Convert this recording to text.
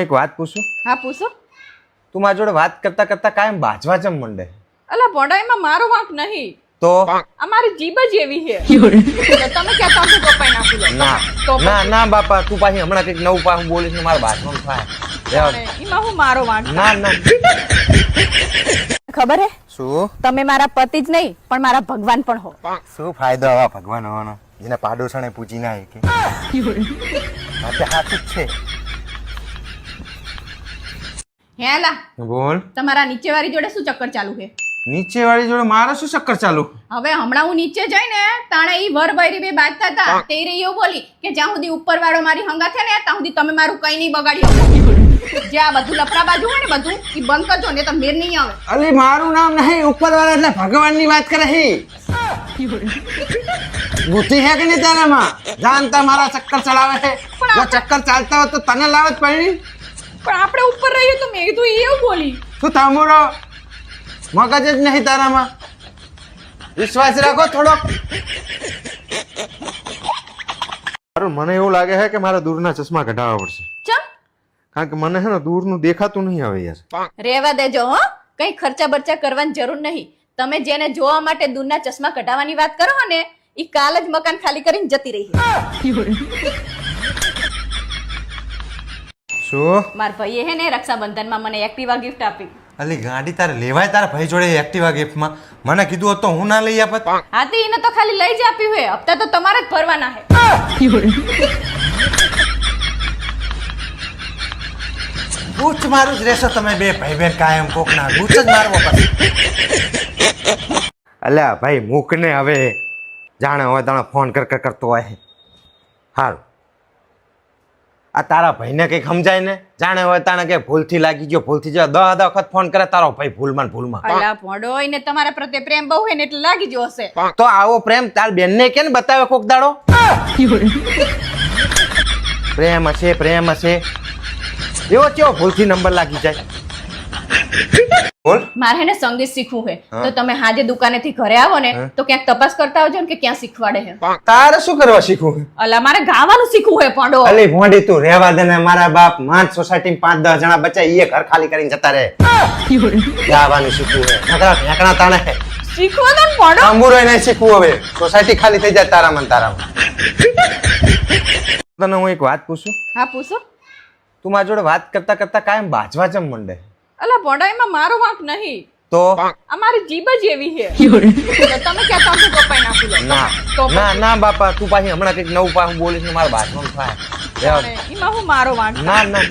એક વાત પૂછું? હા પૂછો. તું મારી જોડે વાત કરતા કરતા કાયમ બાજવા ચમ મંડે? અલા ભોંડાઈમાં મારો વાંક નહીં, તો અમારી જીભ જ એવી છે. તો તમે કહેતા હશો તો કપાઈ નાખું લો. ના તો ના ના બાપા, તું પાછી હમણાં કંઈક નવું પાછું બોલીશ ને મારા બાજવાનું થાય. રહેવા દે. એમાં હું મારો વાંક? ના ના. ખબર હે, શું તમે મારા પતિ જ નહીં પણ મારા ભગવાન પણ હો. શું ફાયદો આવા ભગવાન હોવાનો જેને પાડોશણે પૂછી ના કે હાથ જ છે. હેલા બોલ. તમારા નીચે વાળી જોડે શું ચક્કર ચાલુ છે? નીચે વાળી જોડે મારે શું ચક્કર ચાલુ? હવે હમણાં હું નીચે જઈ ને તાણે ઈ વર બૈરી બે બાજતા હતા તે રે એવું બોલી કે જ્યાં સુધી ઉપર વાળો મારી હંગા છે ને ત્યાં સુધી તમે મારું કઈ નહીં બગાડી શકો. જે આ બધું લફડા બાજુ હોય ને બધું ઈ બંધ કરજો ને તો મેર નહીં આવે. અલી મારું નામ નહીં, ઉપર વાળા એટલે ભગવાનની વાત કરે હે. બુદ્ધિ હે કે નહીં તારામાં? જાણતા મારા ચક્કર ચલાવે છે. જો ચક્કર ચાલતા હોય તો તને લાવે જ પડી. પણ આપણે ઉપર રહીએ તો મેં કીધું ઈ એવું બોલી. શું તામુરો મગજ જ નહીં તારામાં? વિશ્વાસ રાખો થોડોક. મને એવું લાગે છે કે મારા દૂરના ચશ્મા કઢાવવા પડશે, ચમ કારણ કે મને છે ને દૂરનું દેખાતું નહીં હવે યાર. રેવા દેજો હો, કઈ ખર્ચા બરચા કરવાની જરૂર નહીં. તમે જેને જોવા માટે દૂરના ચશ્મા કઢાવવાની વાત કરો ને ઈ કાલ જ મકાન ખાલી કરીને જતી રહી. શું? માર ભાઈએ હે ને રક્ષાબંધનમાં મને એક્ટિવા ગિફ્ટ આપી. અલી ગાડી તારે લેવાય તારા ભાઈ જોડે એક્ટિવા ગિફ્ટમાં? મને કીધું હોત તો હું ના લઈ આપત. હાથી એને તો ખાલી લઈ જ આપ્યું હોય, હપ્તા તો તમારે જ ભરવાના હે. બૂચ મારું જ રહેશો તમે બે ભાઈ બેન કાયમ કોકના બૂચ જ મારવો પછી. અલ્યા ભાઈ મૂકને હવે, જાણે હવે તને ફોન કરતો હોય. સારું, આ તારા ભાઈને કંઈક સમજાય ને, જાણે હવે તાણે કે ભૂલથી લાગી ગયો, ભૂલથી જો 10 વખત ફોન કરે તારો ભાઈ ભૂલમાં. અલા ભોંડો એને તમારા પ્રત્યે પ્રેમ બહુ હે ને એટલે લાગી ગયો હશે. તો આવો પ્રેમ તાર બેનને કેમ બતાવે કોક દાડો? પ્રેમ હશે એવો કેવો ભૂલથી નંબર લાગી જાય? બોલ. મારે ને સંગીત શીખવું હે તો તમે હાજે દુકાનેથી ઘરે આવો ને તો ક્યાંક તપાસ કરતા આવજો ને કે ક્યાં શીખવાડે હે. તારે શું કરવા શીખવું? અલા મારે ગાવાનું શીખવું હે ભોંડો. અલી ભોંડી તું રહેવા દે ને. મારા બાપ માંડ સોસાયટીમાં 5-10 જણા બચ્ચા એ ઘર ખાલી કરીને જતા રહે. ગાવાનું શીખવું હે નકરા ઢેકણા તાણે હે. શીખવો તો ભોંડો. અંબુરો નહીં શીખવું હવે, સોસાયટી ખાલી થઈ જાય તારામાં. તને હું એક વાત પૂછું? હા પૂછો. તું મારી જોડે વાત કરતા કરતા કાયમ બાજવા ચમ મંડે? અલા ભોંડાઈમાં મારો વાંક નહીં, તો અમારી જીભ જ એવી છે. તો તમે કહેતા હશો તો કપાઈ નાખું લો. ના તો ના ના બાપા, તું પાછી હમણાં કંઈક નવું પાછું બોલીશ ને મારા બાજવાનું થાય. રહેવા દે. એમાં હું મારો વાંક? ના ના.